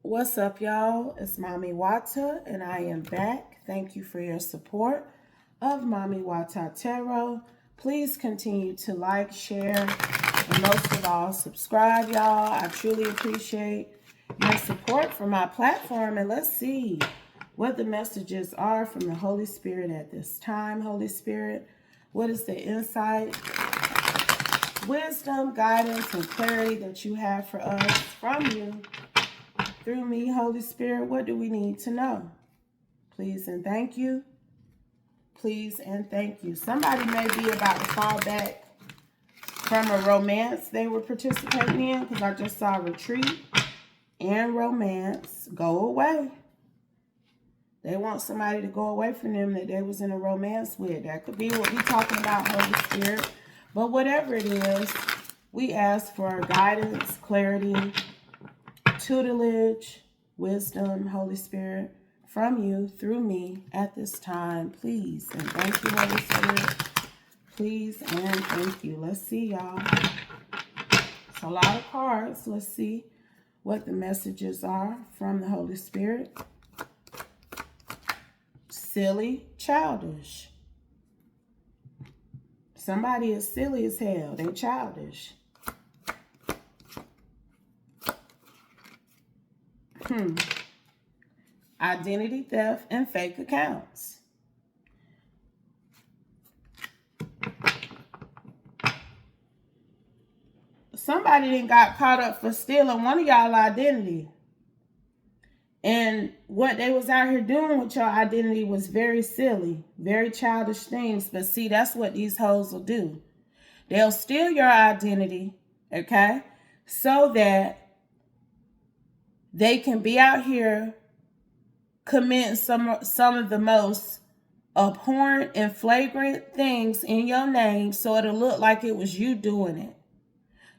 What's up, y'all? It's Mami Wata, and I am back. Thank you for your support of Mami Wata Tarot. Please continue to like, share, and most of all, subscribe, y'all. I truly appreciate your support for my platform, and let's see what the messages are from the Holy Spirit at this time. Holy Spirit, what is the insight, wisdom, guidance, and clarity that you have for us from you? Through me, Holy Spirit, what do we need to know? Please and thank you. Please and thank you. Somebody may be about to fall back from a romance they were participating in, because I just saw retreat and romance. Go away. They want somebody to go away from them that they was in a romance with. That could be what we're talking about, Holy Spirit. But whatever it is, we ask for guidance, clarity, tutelage, wisdom, Holy Spirit, from you through me at this time. Please and thank you, Holy Spirit. Please and thank you. Let's see, y'all. It's a lot of cards. Let's see what the messages are from the Holy Spirit. Silly, childish. Somebody is silly as hell. They childish. Identity theft and fake accounts. Somebody done got caught up for stealing one of y'all identity. And what they was out here doing with your identity was very silly, very childish things. But see, that's what these hoes will do. They'll steal your identity, okay, so that they can be out here committing some of the most abhorrent and flagrant things in your name, so it'll look like it was you doing it.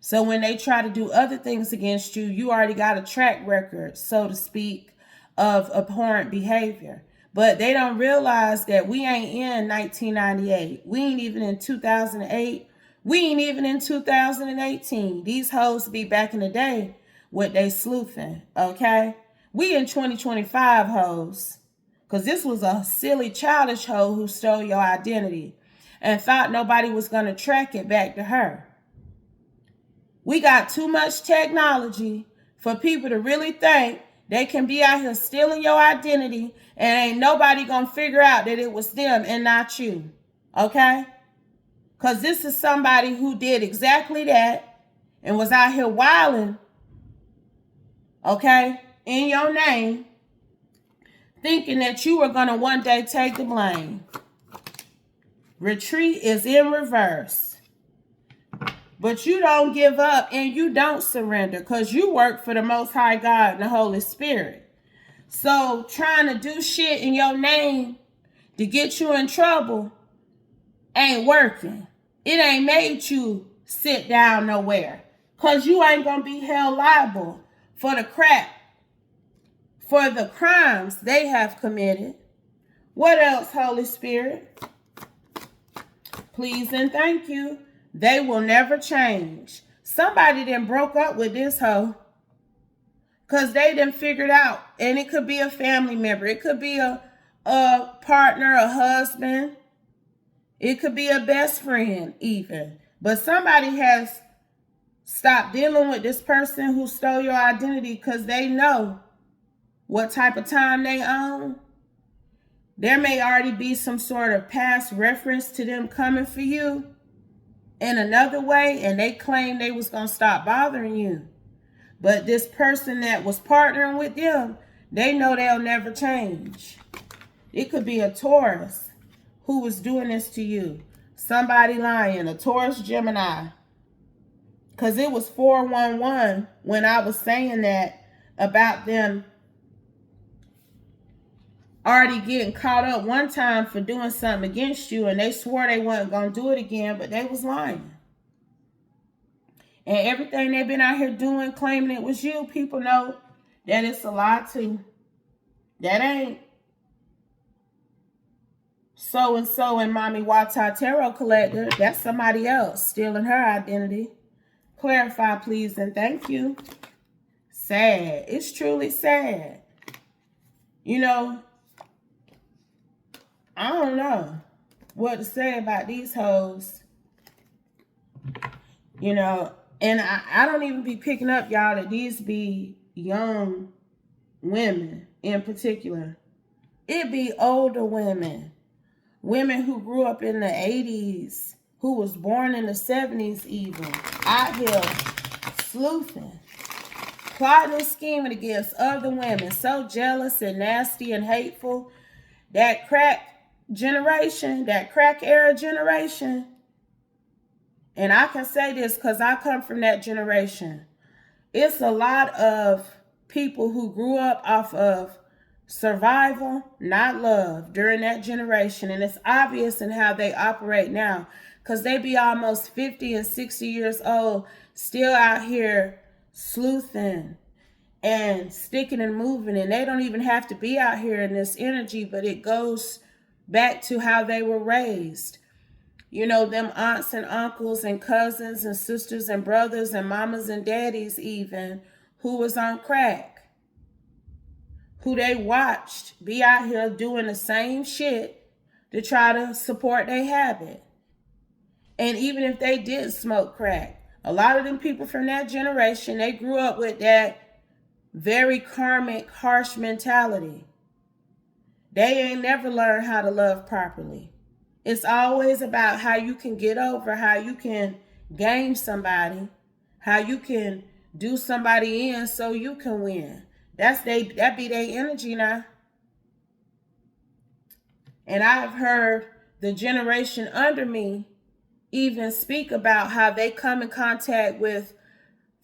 So when they try to do other things against you, you already got a track record, so to speak, of abhorrent behavior. But they don't realize that we ain't in 1998. We ain't even in 2008. We ain't even in 2018. These hoes be back in the day with they sleuthing, okay? We in 2025 hoes. Because this was a silly, childish hoe who stole your identity and thought nobody was going to track it back to her. We got too much technology for people to really think they can be out here stealing your identity and ain't nobody going to figure out that it was them and not you. Okay? Because this is somebody who did exactly that and was out here wilding, okay, in your name, thinking that you were going to one day take the blame. Retreat is in reverse. But you don't give up and you don't surrender, because you work for the Most High God and the Holy Spirit. So trying to do shit in your name to get you in trouble ain't working. It ain't made you sit down nowhere, because you ain't going to be held liable for the crap, for the crimes they have committed. What else, Holy Spirit? Please and thank you. They will never change. Somebody done broke up with this hoe because they done figured out, and it could be a family member. It could be a partner, a husband. It could be a best friend even. But somebody has stopped dealing with this person who stole your identity because they know what type of time they own. There may already be some sort of past reference to them coming for you in another way, and they claim they was going to stop bothering you. But this person that was partnering with them, they know they'll never change. It could be a Taurus who was doing this to you. Somebody lying, a Taurus Gemini. Because it was 411 when I was saying that about them already getting caught up one time for doing something against you, and they swore they weren't going to do it again, but they was lying. And everything they've been out here doing, claiming it was you, people know that it's a lie too. That ain't so-and-so and Mami Wata Tarot Collector. That's somebody else stealing her identity. Clarify, please, and thank you. sad. It's truly sad. You know, I don't know what to say about these hoes. You know, and I don't even be picking up, y'all, that these be young women in particular. It be older women. Women who grew up in the 80s, who was born in the 70s even, out here sleuthing, plotting and scheming against other women, so jealous and nasty and hateful. That crack generation, that crack era generation, and I can say this because I come from that generation. It's a lot of people who grew up off of survival, not love, during that generation. And it's obvious in how they operate now because they be almost 50 and 60 years old, still out here sleuthing and sticking and moving. And they don't even have to be out here in this energy, but it goes back to how they were raised. You know, them aunts and uncles and cousins and sisters and brothers and mamas and daddies even who was on crack, who they watched be out here doing the same shit to try to support their habit. And even if they did smoke crack, a lot of them people from that generation, they grew up with that very karmic, harsh mentality. They ain't never learned how to love properly. It's always about how you can get over, how you can game somebody, how you can do somebody in so you can win. That be their energy now. And I've heard the generation under me even speak about how they come in contact with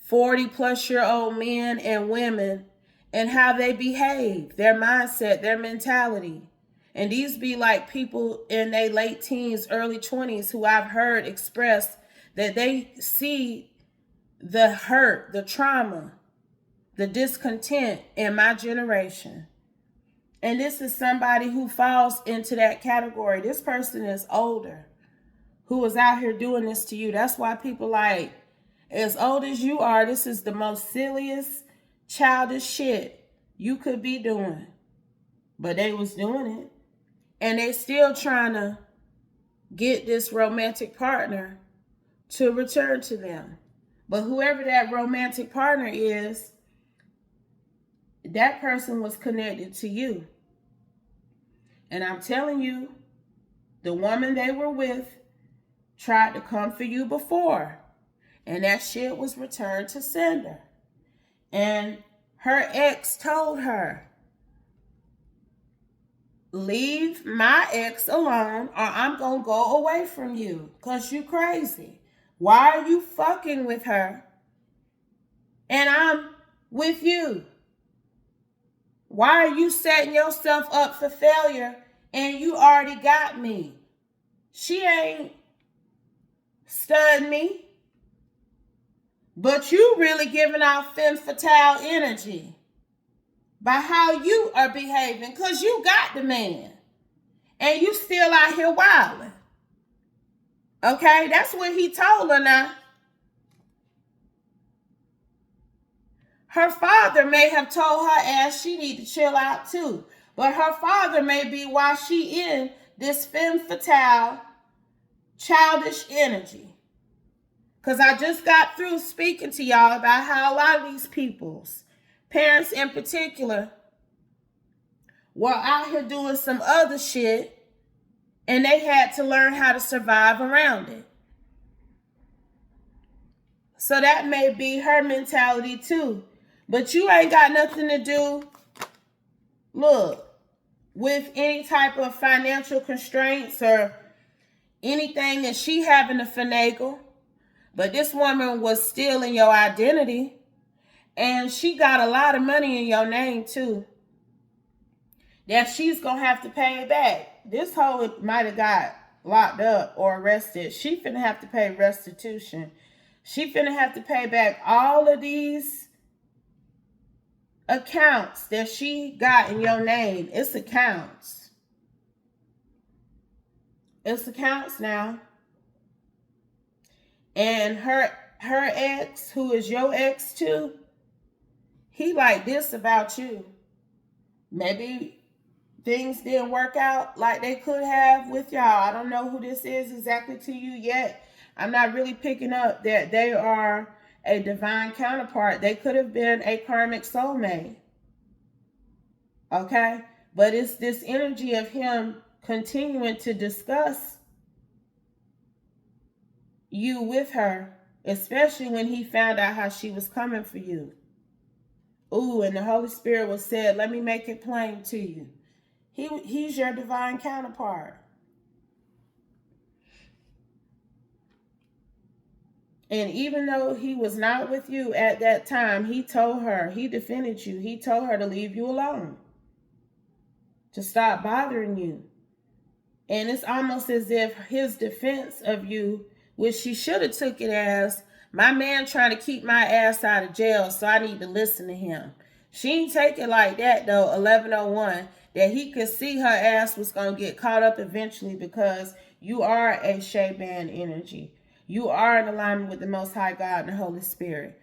40-plus-year-old men and women and how they behave, their mindset, their mentality. And these be like people in their late teens, early 20s who I've heard express that they see the hurt, the trauma, the discontent in my generation. And this is somebody who falls into that category. This person is older, who is out here doing this to you. That's why people like, as old as you are, this is the most silliest, childish shit you could be doing. But they was doing it. And they still trying to get this romantic partner to return to them. But whoever that romantic partner is, that person was connected to you. And I'm telling you, the woman they were with tried to come for you before. And that shit was returned to sender. And her ex told her, leave my ex alone or I'm going to go away from you because you crazy. Why are you fucking with her and I'm with you? Why are you setting yourself up for failure and you already got me? She ain't stunned me. But you really giving out femme fatale energy by how you are behaving because you got the man and you still out here wilding. Okay, that's what he told her now. Her father may have told her ass she need to chill out too. But her father may be why she in this femme fatale, childish energy. Because I just got through speaking to y'all about how a lot of these people's parents in particular were out here doing some other shit and they had to learn how to survive around it. So that may be her mentality too. But you ain't got nothing to do, look, with any type of financial constraints or anything that she having to finagle. But this woman was stealing your identity. And she got a lot of money in your name too, that she's going to have to pay back. This hoe might have got locked up or arrested. She finna have to pay restitution. She finna have to pay back all of these accounts that she got in your name. It's accounts. It's accounts now. And her ex, who is your ex too, he like this about you. Maybe things didn't work out like they could have with y'all. I don't know who this is exactly to you yet. I'm not really picking up that they are a divine counterpart. They could have been a karmic soulmate. Okay? But it's this energy of him continuing to discuss you with her, especially when he found out how she was coming for you. Ooh, and the Holy Spirit was said, let me make it plain to you. He's your divine counterpart. And even though he was not with you at that time, he told her, he defended you. He told her to leave you alone, to stop bothering you. And it's almost as if his defense of you, which she should have took it as, my man trying to keep my ass out of jail, so I need to listen to him. She ain't take it like that, though, 1101, that he could see her ass was going to get caught up eventually, because you are a Shea-Ban energy. You are in alignment with the Most High God and the Holy Spirit.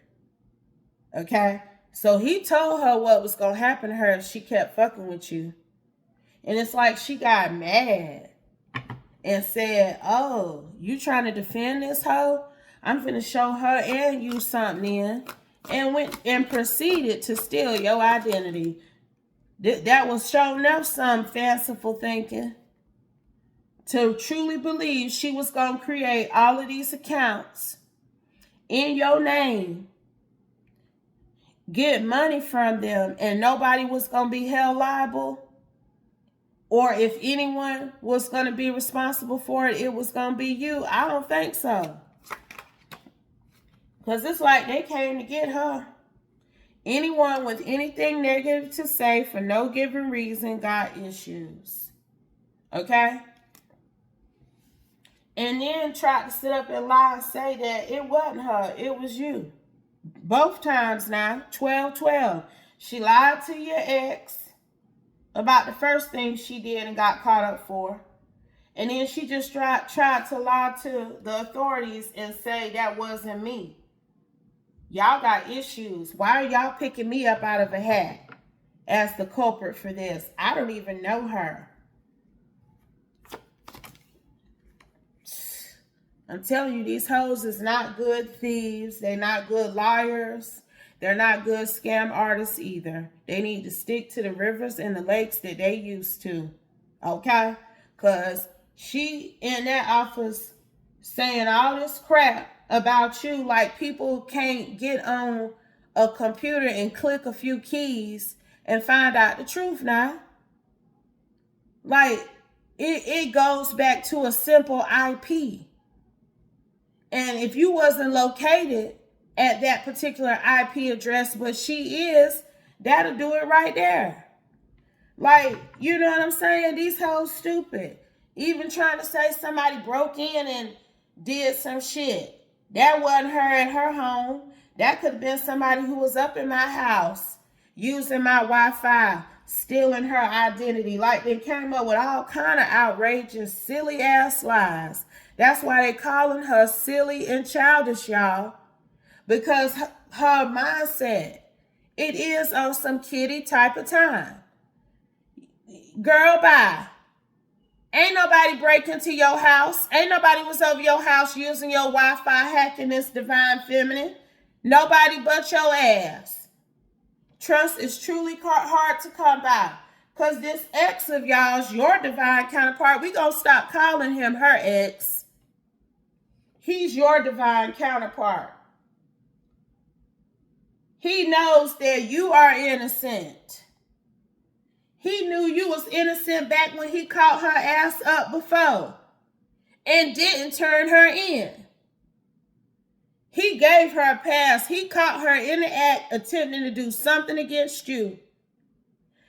Okay? So he told her what was going to happen to her if she kept fucking with you. And it's like she got mad and said, oh, you trying to defend this hoe? I'm finna show her and you something in. And went and proceeded to steal your identity. That was showing up some fanciful thinking. To truly believe she was going to create all of these accounts in your name, get money from them, and nobody was going to be held liable. Or if anyone was going to be responsible for it, it was going to be you. I don't think so. Because it's like they came to get her. Anyone with anything negative to say for no given reason got issues. Okay? And then tried to sit up and lie and say that it wasn't her, it was you. Both times now, 12-12. She lied to your ex about the first thing she did and got caught up for. And then she just tried to lie to the authorities and say that wasn't me. Y'all got issues. Why are y'all picking me up out of a hat as the culprit for this? I don't even know her. I'm telling you, these hoes is not good thieves. They're not good liars. They're not good scam artists either. They need to stick to the rivers and the lakes that they used to. Okay? Because she in that office saying all this crap about you, like people can't get on a computer and click a few keys and find out the truth now. Like, it goes back to a simple IP. And if you wasn't located at that particular IP address, but she is, that'll do it right there. Like, you know what I'm saying? These hoes stupid. Even trying to say somebody broke in and did some shit. That wasn't her at her home. That could have been somebody who was up in my house using my Wi-Fi, stealing her identity. Like, they came up with all kind of outrageous, silly ass lies. That's why they calling her silly and childish, y'all. Because her mindset, it is on some kiddie type of time. Girl, bye. Ain't nobody break into your house. Ain't nobody was over your house using your Wi-Fi hacking this divine feminine. Nobody but your ass. Trust is truly hard to come by. Because this ex of y'all's, your divine counterpart, we gonna stop calling him her ex. He's your divine counterpart. He knows that you are innocent. He knew you was innocent back when he caught her ass up before and didn't turn her in. He gave her a pass. He caught her in the act attempting to do something against you.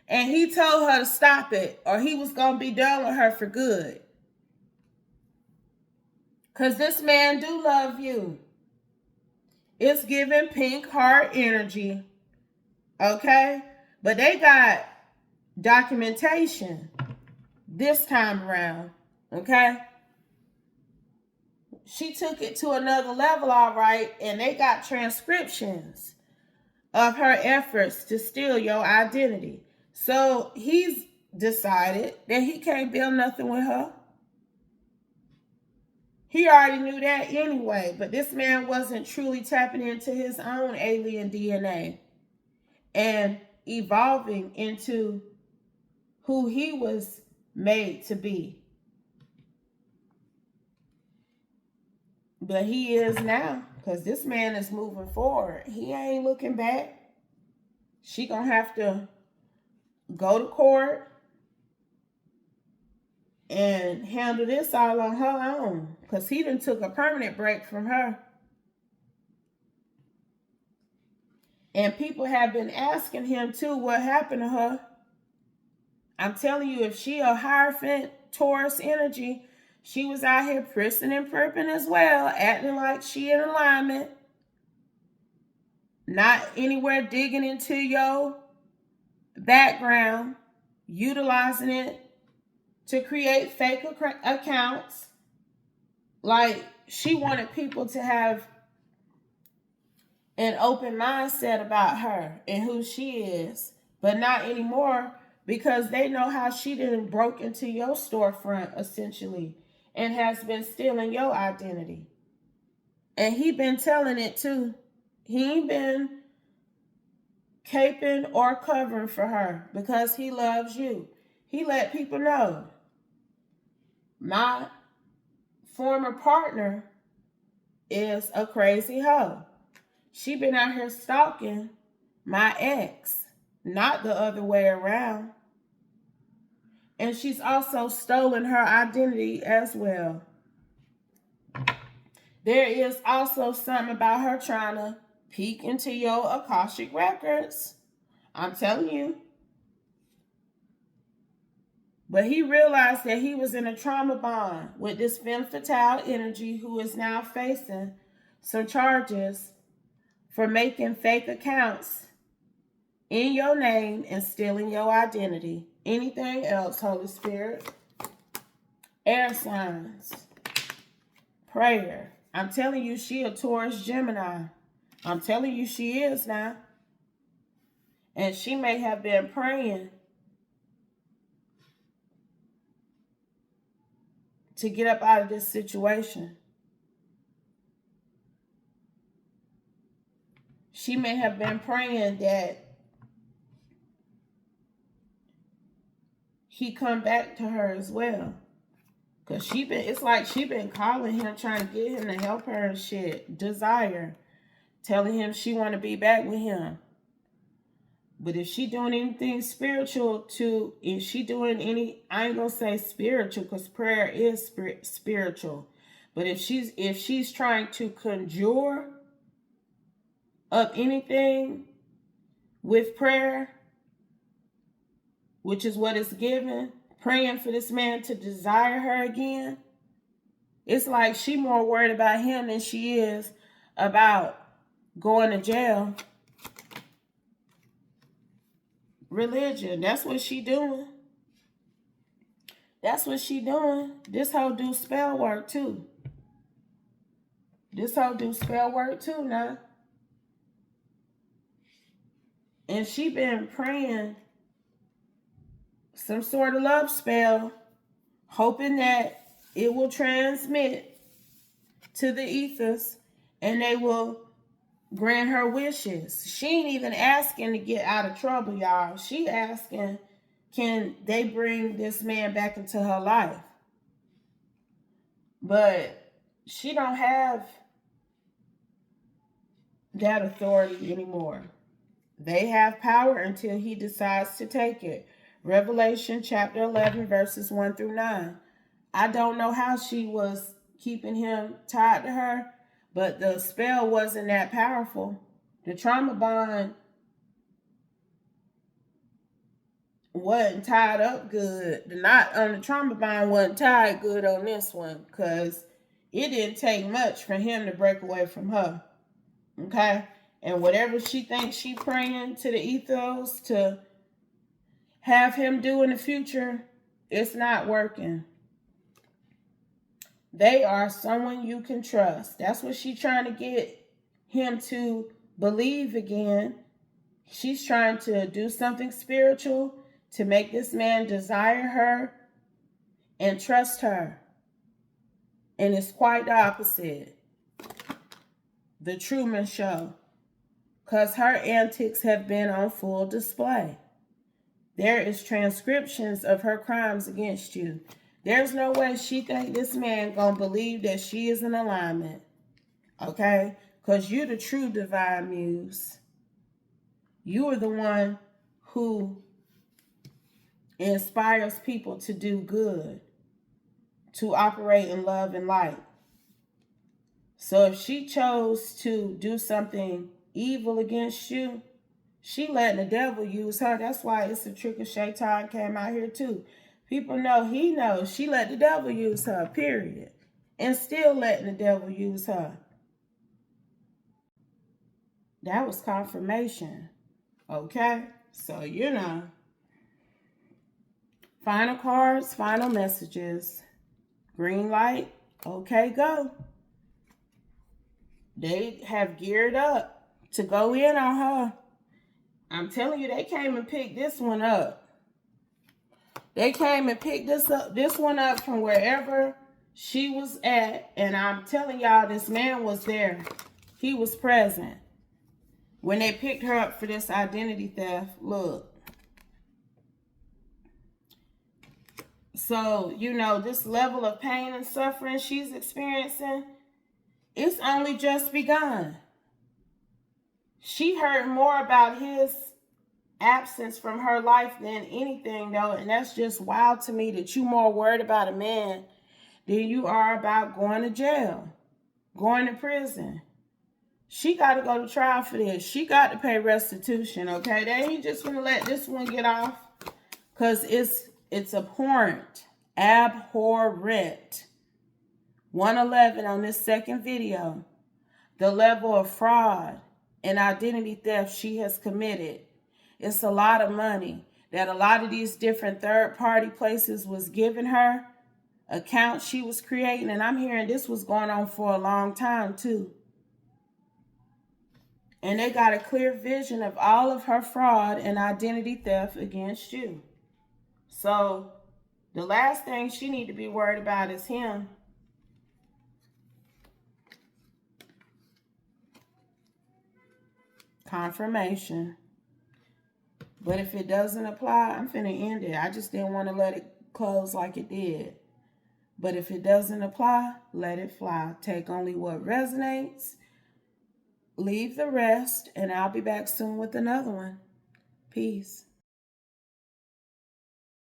And he told her to stop it or he was going to be done with her for good. Because this man do love you. It's giving pink heart energy. Okay? But they got documentation this time around. Okay? She took it to another level, all right, and they got transcriptions of her efforts to steal your identity. So he's decided that he can't build nothing with her. He already knew that anyway, but this man wasn't truly tapping into his own alien DNA and evolving into who he was made to be. But he is now, because this man is moving forward. He ain't looking back. She gonna have to go to court and handle this all on her own, because he done took a permanent break from her. And people have been asking him too what happened to her. I'm telling you, if she a Hierophant Taurus energy, she was out here prissing and perping as well, acting like she in alignment, not anywhere digging into your background, utilizing it to create fake accounts. Like, she wanted people to have an open mindset about her and who she is, but not anymore, because they know how she done broke into your storefront essentially and has been stealing your identity. And he been telling it too. He ain't been caping or covering for her because he loves you. He let people know, my former partner is a crazy hoe. She been out here stalking my ex, not the other way around. And she's also stolen her identity as well. There is also something about her trying to peek into your Akashic records. I'm telling you. But he realized that he was in a trauma bond with this femme fatale energy who is now facing some charges for making fake accounts in your name and stealing your identity. Anything else, Holy Spirit? Air signs. Prayer. I'm telling you, she a Taurus Gemini. I'm telling you, she is now. And she may have been praying to get up out of this situation. She may have been praying that he come back to her as well. Cause it's like she been calling him, trying to get him to help her and shit. Desire. Telling him she want to be back with him. But if she doing anything spiritual I ain't gonna say spiritual, because prayer is spiritual. But if she's trying to conjure up anything with prayer, which is what it's given, praying for this man to desire her again, it's like she more worried about him than she is about going to jail. Religion, that's what she doing. That's what she doing. This hoe do spell work too. Now. And she been praying some sort of love spell, hoping that it will transmit to the ethers and they will grant her wishes. She ain't even asking to get out of trouble, y'all. She asking, can they bring this man back into her life? But she don't have that authority anymore. They have power until he decides to take it. Revelation chapter 11, verses 1 through 9. I don't know how she was keeping him tied to her, but the spell wasn't that powerful. The trauma bond wasn't tied up good. The knot on the trauma bond wasn't tied good on this one, because it didn't take much for him to break away from her. Okay? And whatever she thinks she praying to the ethos to have him do in the future, it's not working. They are someone you can trust. That's what she's trying to get him to believe again. She's trying to do something spiritual to make this man desire her and trust her. And it's quite the opposite. The Truman Show. Because her antics have been on full display. There is transcriptions of her crimes against you. There's no way she think this man gonna believe that she is in alignment. Okay? Because you're the true divine muse. You are the one who inspires people to do good, to operate in love and light. So if she chose to do something evil against you, she letting the devil use her. That's why it's a trick of Shaitan came out here too. People know he knows she let the devil use her, period. And still letting the devil use her. That was confirmation. Okay? So, final cards, final messages. Green light. Okay, go. They have geared up to go in on her. I'm telling you, they came and picked this one up. They came and picked this one up from wherever she was at. And I'm telling y'all, this man was there. He was present. When they picked her up for this identity theft, look. So, this level of pain and suffering she's experiencing, it's only just begun. She heard more about his absence from her life than anything, though, and that's just wild to me that you more worried about a man than you are about going to jail, going to prison. She got to go to trial for this. She got to pay restitution, okay? They ain't just gonna let this one get off, because it's abhorrent, 111 on this second video. The level of fraud and identity theft she has committed. It's a lot of money that a lot of these different third-party places was giving her, accounts she was creating, and I'm hearing this was going on for a long time too. And they got a clear vision of all of her fraud and identity theft against you. So the last thing she need to be worried about is him. Confirmation. But if it doesn't apply, I'm finna end it. I just didn't want to let it close like it did. But if it doesn't apply, let it fly. Take only what resonates. Leave the rest. And I'll be back soon with another one. Peace.